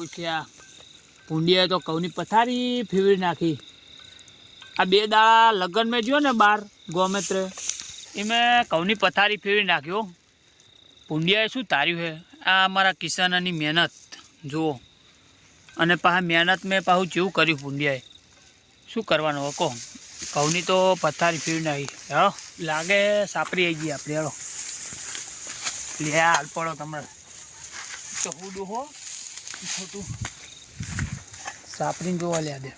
ઓછ્યા ભૂંડિયાએ તો ઘઉંની પથારી ફેરવી નાખી. આ 2 દાડા લગ્ન મેં જો ને બાર ગોમેત્રે એમાં ઘઉંની પથારી ફેરવી નાખ્યો. ભૂંડિયાએ શું તાર્યું છે આ અમારા કિસાનની મહેનત જુઓ. અને પાછા મહેનત મેં પાછું જેવું કર્યું ભૂંડિયાએ. શું કરવાનું કહો, ઘઉંની તો પથારી ફેરવી નાખી. હેલો લાગે સાપરી આવી ગઈ આપણે. હેલો લે હાલ પડો તમારે તો હુડું હો છોટું સાપરીને જોવા લ્યા દે.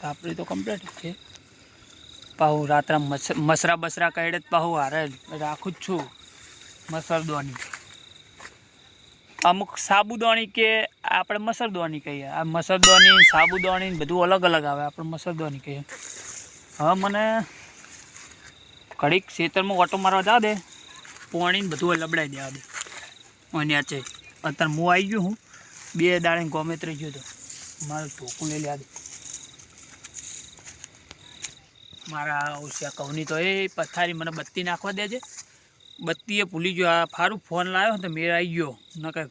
સાપરી તો કમ્પ્લીટ છે. પાહુ રાત્રે મસરા બસરા કાઢે પાહુ હારે રાખું જ છું. મસરદોની અમુક સાબુદાણી કે આપણે મસરદોની કહીએ. આ મસરદોની સાબુદાણી બધું અલગ અલગ આવે. આપણે મસરદોની કહીએ. હવે મને ઘડીક ખેતરમાં ઓટો મારવા જા દે. પોણીને બધું લબડાઈ દેવા દે. અને છે અત્યારે હું આવી ગયો હું 2 દાડે ગોમેત્રે ગયો તો મારે ઢોકું લઈ લેવા દે. મારા ઓછા કહુની તો એ પથારી મને બત્તી નાખવા દેજે. બત્તીએ ભૂલી ગયો. આ ફારું ફોન લાવ્યો તો મેળ આવી ગયો. ન કે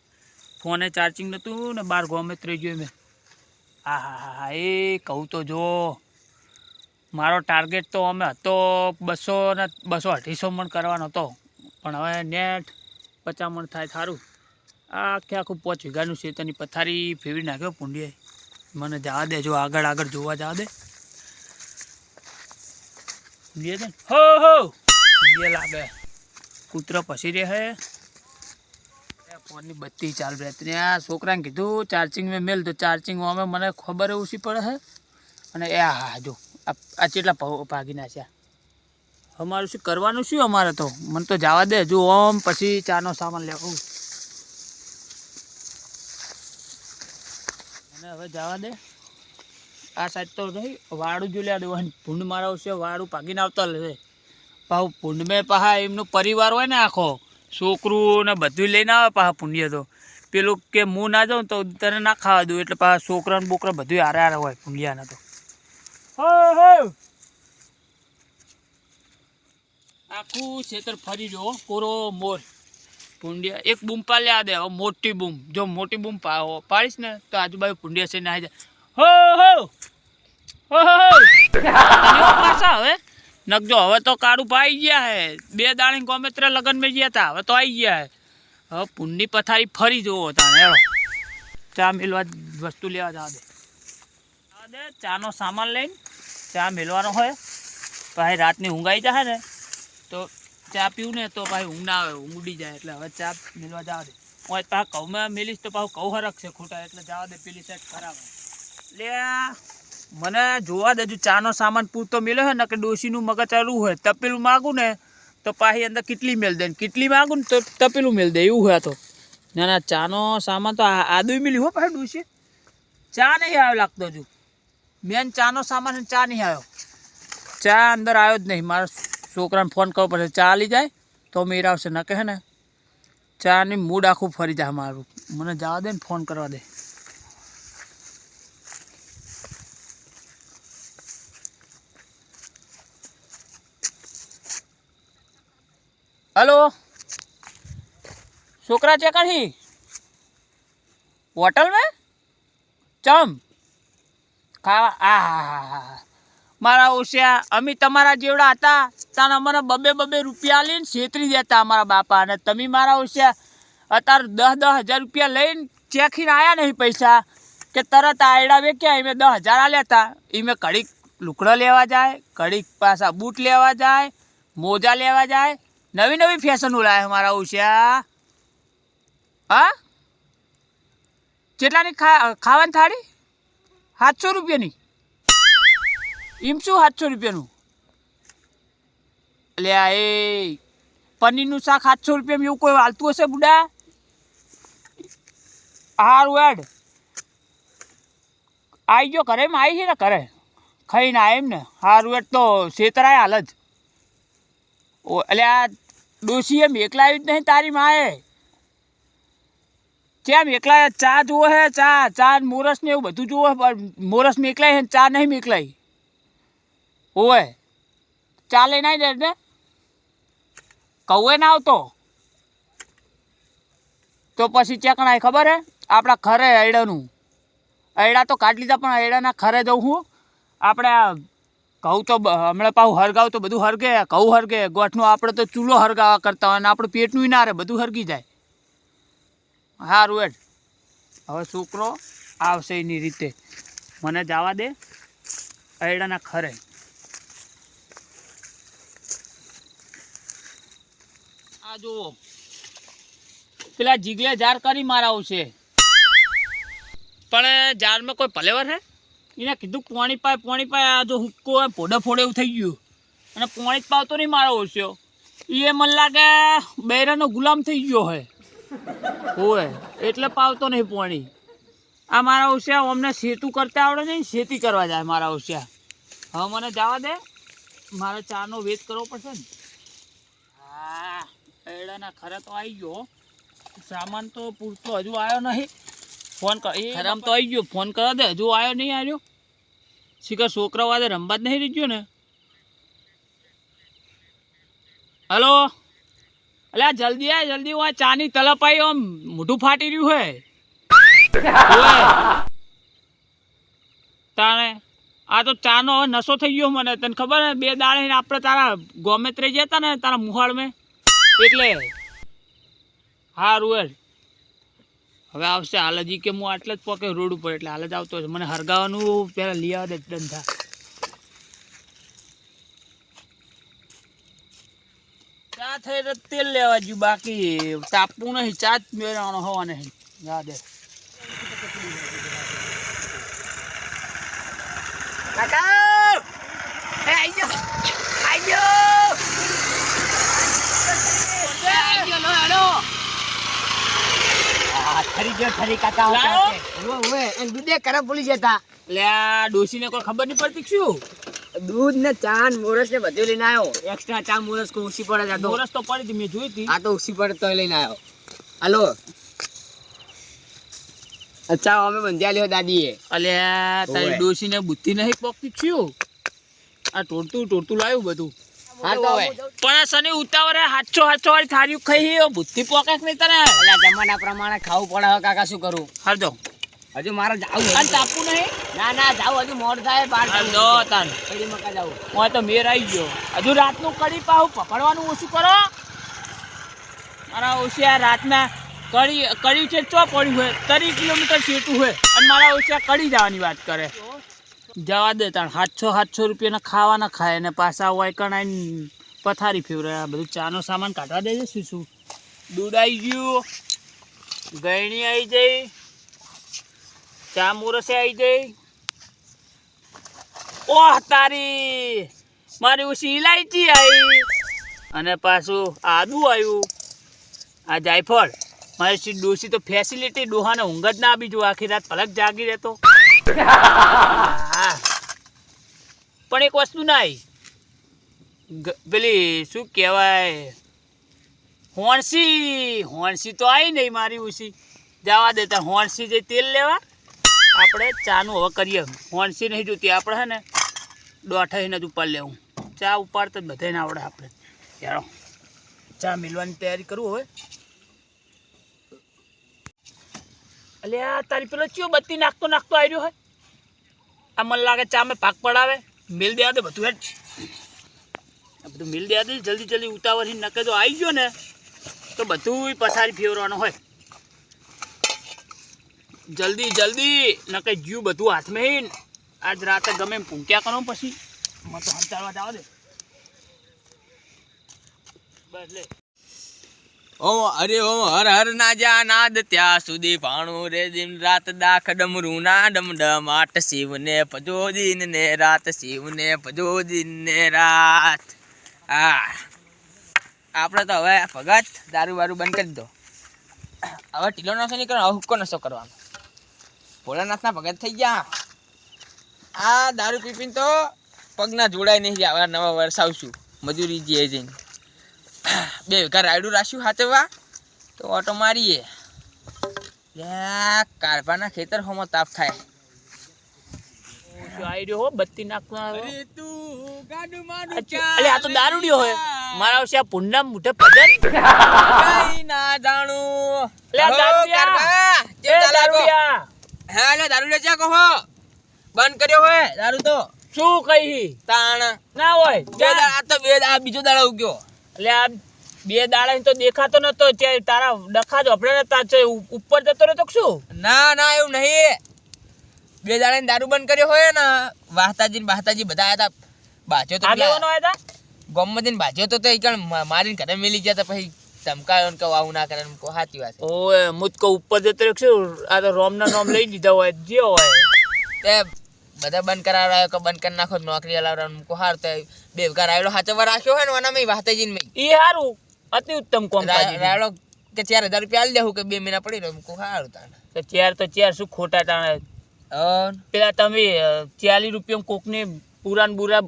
ફોને ચાર્જિંગ નહોતું ને બાર ગોમેત્રે ગયો મેં. હા હા હા હા એ કહું તો જો મારો ટાર્ગેટ તો અમે હતો 200 ને 200-250 મણ કરવાનો હતો. પણ હવે નેટ 50 મણ થાય સારું. આખું 5 વીઘાનું ખેતરની પથારી ફેરવી નાખ્યો ભૂંડિયાએ. મને જવા દે, જો આગળ આગળ જોવા જવા દે. હો હો ભૂંડિયા લાગે કૂતરો પસી રહે હે. ફોનની બત્તી ચાલુ રહેતી. આ છોકરાને કીધું ચાર્જિંગ મેં મેલ તો ચાર્જિંગ અમે મને ખબર ઓછી પડે છે. અને એ હા જો આ કેટલા ભાગી નાખ્યા. અમારું શું કરવાનું શું અમારે તો મને તો જવા દે. જો ઓમ પછી ચાનો સામાન લેવું અને હવે જવા દે. આ સાઈડ તો નહીં વાડું જો લે દેવાનું. ભૂંડ મારા છે વાડું ભાગીને આવતા લે. પાછું ભૂંડ મેં પાછા એમનો પરિવાર હોય ને આખો છોકરું ને બધું લઈને આવે. પાછા ભૂંડિયા તો પેલું કે હું ના જાઉં તો તને ના ખાવા દઉં. એટલે પાછા છોકરા ને બોકરા બધું હારે હારે હોય ભૂંડિયાના તો. આખું ખેતર ફરી જો પૂરો મોર ભૂંડિયા. એક બૂમ પાલ્યા દે હવે મોટી બૂમ. જો મોટી બૂમ પાડીશ ને તો આજુબાજુ ભૂંડિયા છે ને આવી જાય. હો હો પાછા હવે નકજો. હવે તો કાળું પાઈ ગયા હે. 2 દાડે ગોમેત્રે લગ્ન મેં ગયા હતા. હવે તો આવી ગયા હે. હવે ભૂંડની પથારી ફરી જોવો તાને. હેલો ચા મેલવા વસ્તુ લેવા જવા દે. ચાનો સામાન લઈને ચા મેલવાનો હોય. પછી રાતની ઊંઘ આવી જાય ને તો ચા પીવું ને તો પાછી ઊંઘ ના આવે. ઊંઘ ઉડી જાય. એટલે હવે ચા મેલવા જવા દે. હું પાછા ઘઉંમાં મેલીશ તો પાછું ઘઉં હરક છે ખોટા. એટલે જવા દે. પેલી સાઈડ ખરાબ એટલે મને જોવા દેજો. ચાનો સામાન પૂરતો મેલ્યો હોય ને કે ડોશીનું મગજ ચાલુ હોય. તપેલું માગું ને તો પાછી અંદર કેટલી મેલ દે. કેટલી માગું ને તો તપેલું મેલ દે. એવું હોય તો ના ના ચાનો સામાન તો આદું મેલ્યું હો. પાછું ડોશી ચા નહીં આવ્યો લાગતો. હજુ મેન ચાનો સામાન ચા નહીં આવ્યો. ચા અંદર આવ્યો જ નહીં. મારા છોકરાને ફોન કરવો પડશે ચા લઈ જાય તો મેળ આવશે. ન કહે ને ચાની મૂડ આખું ફરી જાય મારું. મને જવા દે ને ફોન કરવા દે. हेलो छोकरा चेक ही होटल में चम खावा आ मारा ओसिया अमी तमारा जेवड़ा था ताने अमने 2-2 રૂપિયા લઈને છેતરી દેતા અમારા બાપા. અને તમે મારા ઓસિયા અત્યારે 10,000 રૂપિયા લઈને ચેકીને આવ્યા નહીં પૈસા કે તરત આયડા વેક્યા. એમે 10,000 આ લેતા. એમે ઘડીક લુકડો લેવા જાય, ઘડીક પાછા બૂટ લેવા જાય, મોજા લેવા જાય. નવી નવી ફેશન લાવે મારા ઓછ્યા. હા કેટલાની ખાવાની થાળી? 700 રૂપિયાની. એમ શું 700 રૂપિયાનું? એટલે આ એ પનીરનું શાક 700 રૂપિયામાં એવું કોઈ હાલતું હશે બુડા? હારું એડ આવી ગયો ઘરે એમ આવી છે ને ઘરે ખાઈને આ એમ ને. હારું એડ તો છેતરાય હાલ જ. એટલે આ ડોશી એમ એકલા આવી જ નહીં તારી માએ. કેમ એકલા ચા જુઓ હે? ચા મોરસ ને એવું બધું જુઓ. મોરસ મેકલાય હે ચા નહીં મેકલાય. ઓય ચા લઈને આવી જાય ને કહું ના આવતો તો પછી ચેકણાય ખબર હે આપણા ઘરે હૈડાનું અયડા તો કાઢી લીધા, પણ અયડાના ખરે જઉં હું. આપણે આ ઘઉં તો હમણાં પાછું હરગાવ તો બધું હરગે, ઘઉં હરગે, ગોઠનું આપણે તો ચૂલો હરગાવા કરતા હોય, અને આપણે પેટનું ના રહે, બધું હરગી જાય. સારું એડ, હવે છોકરો આવશે એની રીતે, મને જવા દે અયડાના ખરે. આ જુઓ પેલા જીગલે જાર કરી મારાવું છે, પણ જારમાં કોઈ ભલેવર હે. એને કીધું પોણી પાય આ જો હુક્કો હોય ફોડે ફોડે એવું થઈ ગયું, અને પોણી જ પાવતો નહીં મારો ઓછો. એ મને લાગે બૈરાનો ગુલામ થઈ ગયો હોય એટલે પાવતો નહીં પોણી. આ મારા ઓછા અમને સેતું કરતા આવડે નહીં, ખેતી કરવા જાય મારા ઓછા. હવે મને જવા દે, મારે ચાનો વેત કરવો પડશે ને. હા એડાના ખરે તો આવી ગયો, સામાન તો પૂરતો હજુ આવ્યો નહીં. ફોન કર, એ ખરામ તો આવી ગયો, ફોન કરવા દે, હજુ આવ્યો નહીં. આવ્યો શીખર છોકરા વાદે રમવા જ નહીં રહી ગયો ને. હલો, અલ્યા જલ્દી આ, જલ્દી હું આ ચાની તલપ આવી, આમ મોઢું ફાટી રહ્યું હે તાણે. આ તો ચાનો હવે નશો થઈ ગયો મને, તને ખબર ને. 2 દાડે આપણે તારા ગોમેત્રે ગયા હતા ને, તારા મુહાળ મેં, એટલે હારું. હવે આવશે હાલ, હજી કે હું આટલે જ પોકે રોડ ઉપર, એટલે હાલ જ આવતો હશે. મને હરગાવાનું પહેલાં લઈ આવે દે ધંધા. ચા થઈ તેલ લેવા જ્યું, બાકી તાપવું નહીં, ચા જ મેળવવાનો હોવા નહીં. જા દે ડોશીને કોઈ ખબર નહીં પડતી શું? દૂધ ને ચા ને મોરસ ને બધું લઈને આવ્યો. એક્સ્ટ્રા ચા મોરસ કોઈ ઓછી પડે છે. મોરસ તો પડી હતી, મેં જોઈ હતી. આ તો ઓછી પડે તો લઈને આવ્યો. હાલો અચ્છા, અમે બંધ્યા લ્યો દાદીએ. અલ્યા તારી ડોશીને બુદ્ધિ નહીં પોકતી શું? આ ટોળતું લાવ્યું બધું. હા તો હવે પણ આ શનિ ઉતાવળે હાચો વાળી થાળીઓ ખાઈ, બુદ્ધિ પોકે નહીં તને? એટલે જમાના પ્રમાણે ખાવું પડે હવે કાકા, શું કરું? હાલ દો, હજુ મારે જાવું. અને તાપવું નહીં? ના જાવ, હજુ મોડ થાય. બાર હાલ દો તાન, કડી મકા જાવું. હું તો મેર આવી ગયો. હજુ રાતનું કડી પાહું પકડવાનું ઓછું કરો. મારા ઓછિયા રાતના કડી છે ચો પડ્યું હોય, 30 કિલોમીટર છેટું હોય, અને મારા ઓછિયા કડી જવાની વાત કરે. જવા દે તાણ. 700 રૂપિયાના ખાવાના ખાય, ને પાછા હોય કણાઈને પથારી ફેવરે. આ બધું ચાનો સામાન કાઢવા દેજે. શું દૂધ આવી ગયું, ગયણી આવી જઈ, ચા મોરસે આવી જઈ. ઓહ તારી, મારી ઓછી ઇલાયચી આવી, અને પાછું આદુ આવ્યું, આ જાયફળ. મારી ડોસી તો ફેસિલિટી, ડોહાને ઊંઘ જ ના આપી જો, આખી રાત પલક જાગી રહેતો. પણ એક વસ્તુ ના પેલી શું કહેવાય, હોણસી તો આવી નહીં મારી ઓછી. જવા દેતા, હોણસી જે તેલ લેવા આપણે ચાનું હવે કરીએ. હોણસી નહીં જોતી આપણે, હે ને દોઠાઈને જ ઉપર લેવું. ચા ઉપાડતા જ બધાને આવડે આપણે. ચાલો ચા મિલવાની તૈયારી કરું હવે. અલ્યા તારી પેલો ચિયો બત્તી નાખતો આવી રહ્યો હોય. આ મને લાગે ચા મેં પાક પડાવે. મિલ દેવા દે બધું હેઠ, બધું મિલ દેવા દે જલ્દી ઉતાવળ. નકે જો આવી ગયો ને તો બધું પથારી ફેરવાનું હોય. જલ્દી નકે જ્યું બધું હાથમાં. આજ રાતે ગમે એમ પૂંક્યા કરો, પછી મને તો હંચાડવા જવા દે. બસ લે. ઓમ હરે ઓમ હર હર ના જા નાદ ત્યાં સુધી ભાણું રે દિન રાત દાખ ડમરું ના ડમ આટ શિવને ભજો દિન ને રાત, શિવને ભજો દિન ને રાત. હા આપણે તો હવે ભગત દારૂ બારૂ બંધ કરી દો. હવે ઢીલો નશો નહીં કરવાનો, હુક્કો નશો કરવાનો. ભોળાનાથના ભગત થઈ ગયા. આ દારૂ પીપીને તો પગના જોડાય નહીં. હવે નવા વરસાવશું મજૂરી જઈને 2 વીઘા રાયડું રાખ્યું હાથવા, તો ઓટો મારીએ. કારભાના ખેતર હોમાં તાપ થાય. આવી રહ્યો હો બત્તી નાખવા. અલે આ તો દારૂડિયો હોય. મારા વિશે આ પુંડા મોઢે ભજન ના જાણું. અલે દારૂડિયા, હા એટલે દારૂ લે ચા કહો બંધ કર્યો હોય દારૂ તો શું કહી તાણ ના હોય આ તો આ બીજો દાડો ઉગ્યો એટલે આ 2 દાડા તો દેખાતો નતો તારા ડખા જ આપણે નતા છે ઉપર જતો રહ્યો તો શું ના એવું નહીં 2 દાડા દારૂ બંધ કર્યો હોય ને વાહતાજી બધા આયા તા બાજો તો આગેવાનો આવ્યા હતા ગોમમાં બાજો તો એકણ મારીને ઘરે મેલી ગયા તા પછી ધમકાયો ને કહું આવું ના કરે ને સાચી વાત ઓએ મુતકો ઉપર જતો રહ્યો શું આ તો રોમના નામ લઈ લીધા હોય જે હોય તે બધા બંધ કરાવરાયો કે બંધ કરી નાખો નોકરી હલાવરાયો કો હાર તે બે ઘર આવેલો હાચવા રાખ્યો હોય ને ઓનામાં વાહતાજી ને ઈ હારું અતિ ઉત્તમ કોમ રાયડો કે 4000 રૂપિયા આલી દેવું કે 2 મહિના પડી રહ્યો કો હારું તાણ કે ચાર શું ખોટા તાણે પેલા તમે 40 રૂપિયા કોકને પુરાન બુરા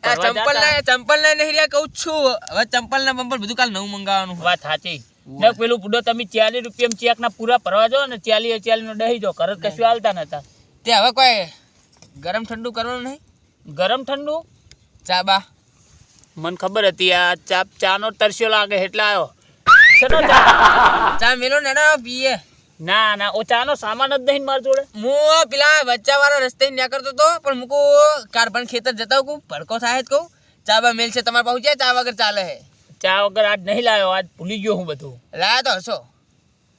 ચંપલ ને નહીં રહ્યા કહું છું હવે ચંપલ ને બંપલ બધું કાલ નવું મંગાવવાનું વાત સાચી ને પેલું પૂડો તમે 40 રૂપિયા ચેક ના પૂરા ભરવા જો ને 40 નો દહી જો ઘર કશું હાલતા નતા તે હવે કોઈ ગરમ ઠંડુ કરવાનું નહીં ગરમ ઠંડુ ચા બા મને ખબર હતી આ ચા નો તરસ્યો લાગે એટલે આવ્યો ચા મેલો ને પીએ ના ઓ ચા નો સામાન જ નહીં માર જોડે હું પેલા વચ્ચા વાળા રસ્તે નીકળતો તો પણ મુકો કારબન ખેતર જતા હું ભડકો થાય કહું ચા બા મેલ છે તમારે પહોંચ્યા ચા વગર ચાલે હે ચા વગર આજ નહીં લાવ્યો આજ ભૂલી ગયો હું બધું લાયા તો હશો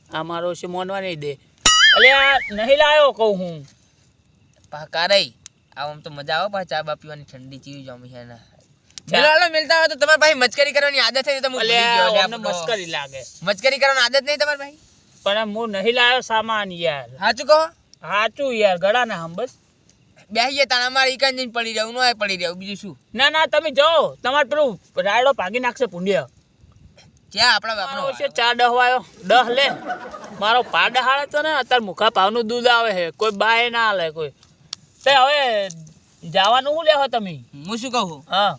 આ મારો છે મોનવા નહીં દે અલે આ નહીં લાવ્યો કહું હું કારઈ આમ તો મજા આવે પાછા ચા બા પીવાની ઠંડી ચીવી જમી છે ને મિલતા હોય તો તમારે ભાઈ મસ્કરી કરવાની આદત છે તો મસ્કરી લાગે મસ્કરી કરવાની આદત નહીં તમારે ભાઈ પણ હું નહીં લાવ્યો સામાન યાર સાચું કહો સાચું યાર ગળા ના હમ બસ બેહીએ તાણ અમારે ઈકાન જઈને પડી રહ્યું નો પડી રહ્યું બીજું શું ના તમે જાઓ તમારે પેલું રાયડો ભાગી નાખશે પુંડિયા ક્યાં આપણા બાપનો છે 4 ડહવાયો 10 લે મારો પા ડહાળે તો ને અત્યારે મુખા ભાવનું દૂધ આવે છે કોઈ બાય ના હાલે કોઈ તે હવે જવાનું શું લેવો તમે હું શું કહું હા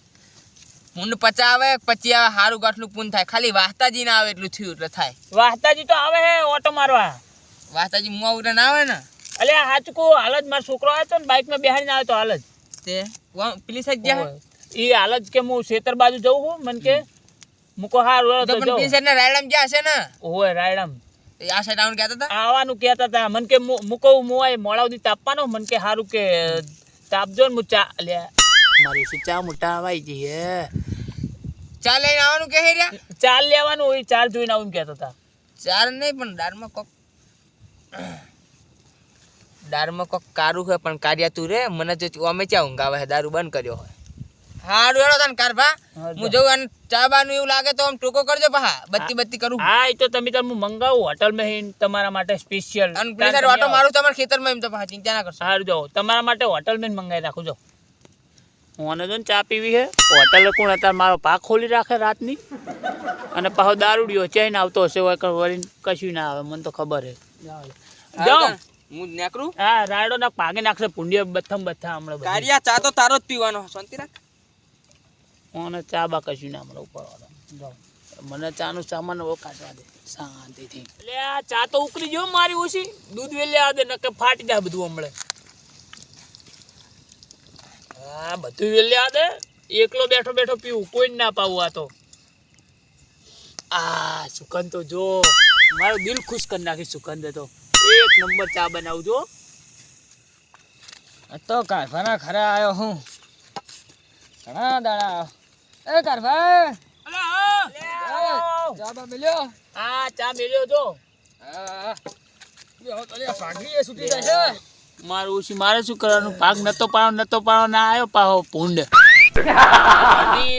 પૂન 50 આવે 25 આવે હારું ગાંઠનું પૂન થાય ખાલી વાહતાજી ના આવે એટલું થયું એટલે થાય વાહતાજી તો આવે હે ઓટો મારવા વાહતાજી મુવા ઉડે ના આવે ને અલે હાચ કો હાલ જ મારો છોકરો આવ્યો તો ને બાઇક માં બેહાડીને આવ્યો તો હાલ જ તે પેલી સાઈડ ગયા ઈ હાલ જ કે હું ખેતર બાજુ જઉં હું મન કે મુકો હારું તો જો પેલી સાઈડ ને રાયડમ ગયા છે ને ઓય રાયડમ આ સાઈડ આવવાનું કહેતા હતા આવવાનું કહેતા હતા મન કે મુકો મોય મોડા સુધી તાપવાનો મન કે હારું કે તાપજો ને ચા લે મારી સી ચા મોટા આવાઈ ગઈ હે ચા લઈને આવવાનું કહે રહ્યા ચાલ લેવાનું હોય ચાર જોઈને આવું કહેતા હતા ચાર નહીં પણ દારમાં કોક કારું છે પણ કાર્યા તું રે મને જો અમે ચા ઊંઘ આવે દારૂ બંધ કર્યો હોય હારું હેડો તને કારભા હું જોઉં અને ચા બાનું એવું લાગે તો આમ ટૂંકો કરજો પહા બત્તી કરું હા એ તો તમે હું મંગાવું હોટલ માં તમારા માટે સ્પેશિયલ અને પેલી ઓટો મારું તમારા ખેતરમાં એમ તો પહા ચિંતા ના કરશો સારું જાઓ તમારા માટે હોટલ માં મંગાવી રાખું જો હું જો ને ચા પીવી છે હોટલ કોણ અત્યારે મારો પાક ખોલી રાખે રાતની અને પાછો દારૂડિયો ચેન આવતો હશે વળી કશું ના આવે મને તો ખબર છે જાઓ હું નેકરું હા રાયડો ના પાગે નાખશે પુંડિયા બથા હમણાં કારિયા ચા તો તારો જ પીવાનો શાંતિ રાખ મને ચા બા કશું ના મળે ઉપરવાળો જાઓ મને ચાનું સામાન હવે કાઢવા દે શાંતિથી એટલે આ ચા તો ઉકળી જો મારી ઓછી દૂધ વેલે આ દે નકે ફાટી જાય બધું હમણાં હા બધું વેલે આ દે એકલો બેઠો પીવું કોઈ ના પાવું આ તો આ સુગંધ તો જો મારું દિલ ખુશ કરી નાખી સુગંધ તો એક નંબર ચા બનાવજો તો કારભાના ખરા આવ્યો હું ઘણા દાડા એ કારભા ચા બા મળ્યો હા ચા મેલ્યો જો મારે શું કરવાનું ભાગ નતો પાડો ના આવ્યો પાહો ભૂંડ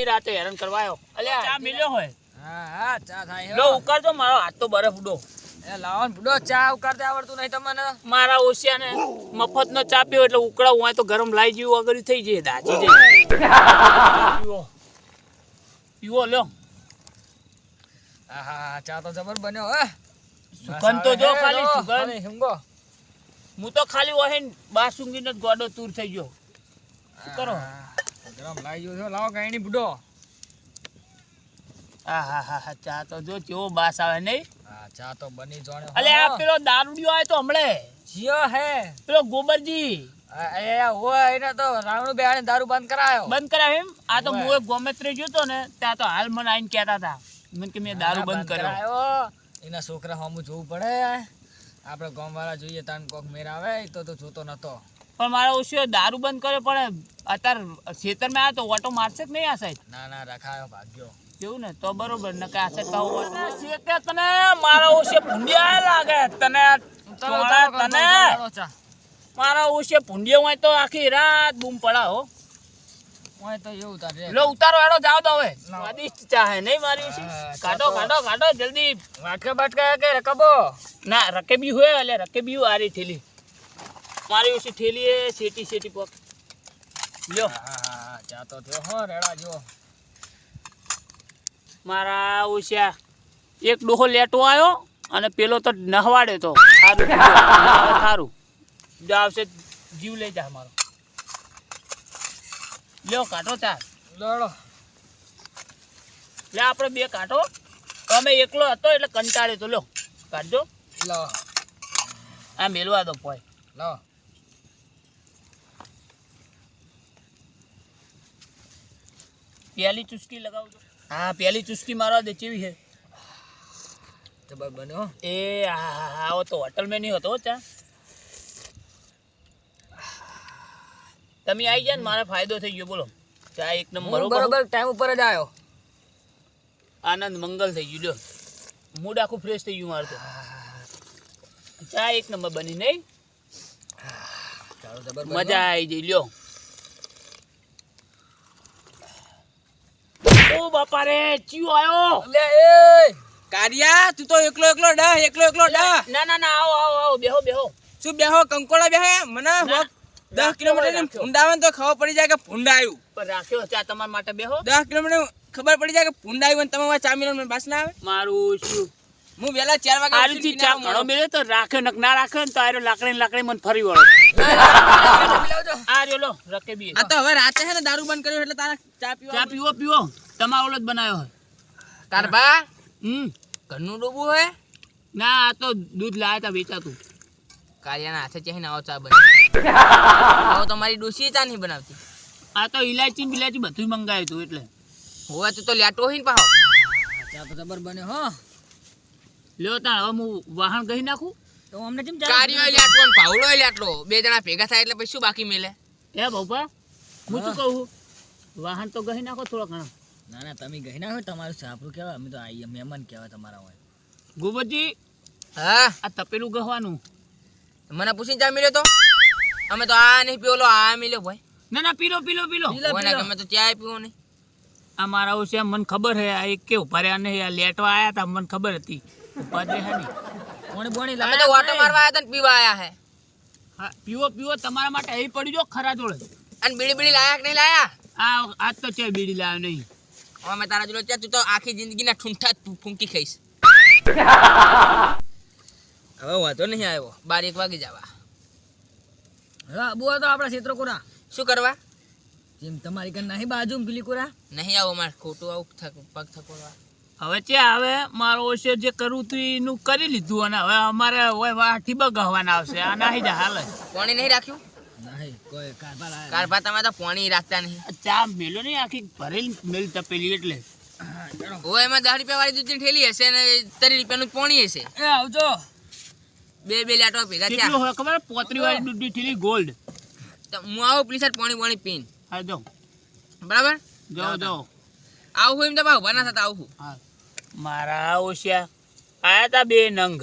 રાતે હેરાન કરવા આવ્યો અલ્યા ચા મેલ્યો હોય હા ચા થાય લો ઉકાળજો મારો હાથ તો બરફ ઉડો એ લાવન બુડો ચા ઉકાળતે આવડતું નહીં તમને મારા ઓશિયા ને મફત નો ચા પીવો એટલે ઉકળાવું હોય તો ગરમ લાઈ જેવું અગર થઈ જાય દાજી જાય પીવો લો હા ચા તો જબર બન્યો હે સુગંધ તો જો ખાલી સુગંધ હુંગો હું તો ખાલી ઓહે બાસુંગી નો ગોડો તૂર થઈ ગયો શું કરો ગરમ લાઈ ગયો છો લાવો કાઈની બુડો હા ચા તો જો કેવો બાસ આવે નહીં ચા તો બની જોણે અલે આ પેલો દારૂડિયો આયો તો હમણે જીયો હે પેલો ગોબરજી એ હોય એને તો રાવણું બેહાડીને દારૂ બંધ કરાયો એમ આ તો હું એક ગોમેત્રી ગયો તો ને ત્યાં તો હાલ મને આઈને કહેતા હતા મને કે મેં દારૂ બંધ કર્યો એના છોકરા હમું જોવું પડે આપણે ગામ વાળા જોઈએ તાન કોક મેર આવે તો જોતો નતો. પણ મારો ઓછો દારૂ બંધ કર્યો પણ અત્યારે ખેતરમાં આવ્યો તો ઓટો મારશે કે નહીં આ સાઈડ? ના ના રખાયો ભાગ્યો. એવું ને તો બરોબર ને કે આ સાઈડ કહું શેકે તને મારો ઓછે ભૂંડિયા લાગે તને તને મારા ઓછે ભૂંડિયા હોય તો આખી રાત બૂમ પડાવો. ઓય તો એવું તાર રે. લો ઉતારો એડો જાવ તો હવે સ્વાદિષ્ટ ચા હે નહીં મારી ઓછી? કાઢો કાઢો કાઢો જલ્દી. વાટકા બાટકા કે રકબો ના રકેબી હોય એટલે રકેબી આ રહી થેલી મારી ઓછી થેલી એ શેટી શેટી પક લ્યો. હા જાતો થયો હો રેડા જો. મારા ઓછા એક ડોહો લેટો આવ્યો અને પેલો તો નહવાડે તો સારું સારું આવશે જીવ લઈ જા મારો. લ્યો કાઢો ચાર લડો. લે આપણે બે કાઢો. અમે એકલો હતો એટલે કંટાળે તો લ્યો કાઢજો. લો આ મેલવા દો પોય. લો પહેલી ચુસ્કી લગાવજો. હા પહેલી ચુસ્કી મારવા દે કેવી છે? જબર બન્યો. એ આવો તો હોટલ મેં નહીં હતો ચા. તમે આવી ગયા ને મારે ફાયદો થઈ ગયો બોલો. ચા એક નંબર બરોબર ટાઈમ ઉપર જ આવ્યો. આનંદ મંગલ થઈ ગયું લ્યો. મૂડ આખું ફ્રેશ થઈ ગયું મારું તો. ચા એક નંબર બની નહીં? ચાલો જબર મજા આવી જઈ લ્યો. ઓ બાપા રે ચિયો આયો. લે એ કારિયા તું તો એકલો એકલો ડા. ના ના ના આવો આવો આવો બેહો બેહો. શું બેહો કંકોડા બેહે મને ના. 10 કિલોમીટર ભૂંડાવે તો ખબર પડી જાય કે ભૂંડાયું. પણ રાખ્યો ચા તમારા માટે બેહો. 10 કિલોમીટર ખબર પડી જાય કે ભૂંડાયું અને તમે ચા મિલન બાસ ના આવે. મારું શું હું વેલા 4 વાગે આરુચી ચા ઘણો મેળ્યો તો રાખ્યો નક ના રાખ્યો ને તો આરો લાકડી મને ફરી વળો. આ રહ્યો લો રકેબી. આ તો હવે રાતે છે ને દારૂ બંધ કર્યો એટલે તારા ચા પીવા. ચા પીવો પીવો તમારો ઓલો જ બનાવ્યો હોય. કારબા હમ ઘરનું ડોબું હે. ના આ તો દૂધ લાયા તા વેચાતું. કારિયાના હાથે ચહીને આવો ચા બને. આવો તમારી ડોસી ચા નહીં બનાવતી. આ તો ઇલાયચી ને બિલાયચી બધું મંગાવ્યું હતું એટલે. હોવા તો લેટો હોય ને પાહો. ચા તો જબર બન્યો હો. લ્યો તાણ હવે હું વાહન કહી નાખું. તો અમને કેમ કારિયો લેટલો ને પાવડો લેટલો બે જણા ભેગા થાય એટલે પછી શું બાકી મેલે. એ બાપા હું શું કહું વાહન તો કહી નાખો થોડો ઘણો. ના ના તમે ગઈ ના હોય તમારું સાપરું કહેવાય. અમે તો આઈએ મહેમાન કહેવાય તમારા હોય. ગોબરજી હા આ તપેલું ગહવાનું. મને પૂછીને ચા મિલ્યો તો અમે તો આ નહીં પીવો આ મિલ્યો ભાઈ. ના ના પીલો પીલો પીલો. ઓના કે અમે તો ચા પીવો નહીં. આ મારા ઓછે મને ખબર હે આ એક કે ઉભા રહ્યા નહીં આ લેટવા આયા તા મને ખબર હતી. ઉભા જ રહ્યા નહીં. કોણી બોણી અમે તો વાટો મારવા આયા તા ને પીવા આયા હે. હા પીવો પીવો તમારા માટે અહીં પડી જો ખરા જોડે. અને બીડી બીડી લાયા કે નહીં લાયા. આ આજ તો છે બીડી લાવ્યો નહીં. અમે તારા જોડે ચા તું તો આખી જિંદગીના ઠૂંઠા જ ફૂંકી ખાઈશ. હવે વાંધો નહીં આવ્યો 12 વાગે જવા. હા બુઆ તો આપણા ક્ષેત્રો કોરા શું કરવા જેમ તમારી કન નહીં બાજુ પેલી કોરા નહીં આવો મારે ખોટું આવું પગ થકોડવા. હવે છે હવે મારો ઓછે જે કરવું હતું એનું કરી લીધું અને હવે અમારે હોય વાઠી બગાવવાના આવશે આ નાહી જા હાલ. પાણી નહીં રાખ્યું. નહીં કોઈ કારબાર આયા. કારભા તમે તો પાણી રાખતા નહીં. ચા મેલો નહીં આખી ભરેલી મેલ તપેલી એટલે. હોય એમાં 10 રૂપિયા વાળી દૂધની ઠેલી હશે અને 30 રૂપિયાનું પાણી હશે. એ આવજો. બે લેટો ભેગા કેટલું થયા. હોય ખબર 35 વાળી દૂધની થેલી ગોલ્ડ. તો હું આવું પ્લીઝ પાણી પીન. હા જો બરાબર જો જો આવું હોય એમ તો ભાવ બના થતા આવું. હા મારા ઓછ્યા આયા તા બે નંગ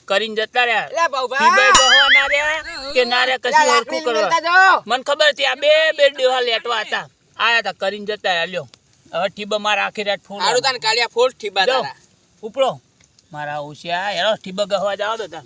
કરીને જતા રહ્યા. લે ભાઉભા ટીબે ગહવાના રહ્યા કે ના રહ્યા કશું હરખું કરવા. મને ખબર હતી આ બે ડોહા લેટવા હતા આયા તા કરીને જતા રહ્યા. લ્યો હવે ઠીબા મારા આખી રાત ફોન હારું તાન કાલિયા ફોડ ઠીબા તારા ઉપડો મારા ઓછ્યા હેરો ઠીબા ગહવા જાવ તો તાન.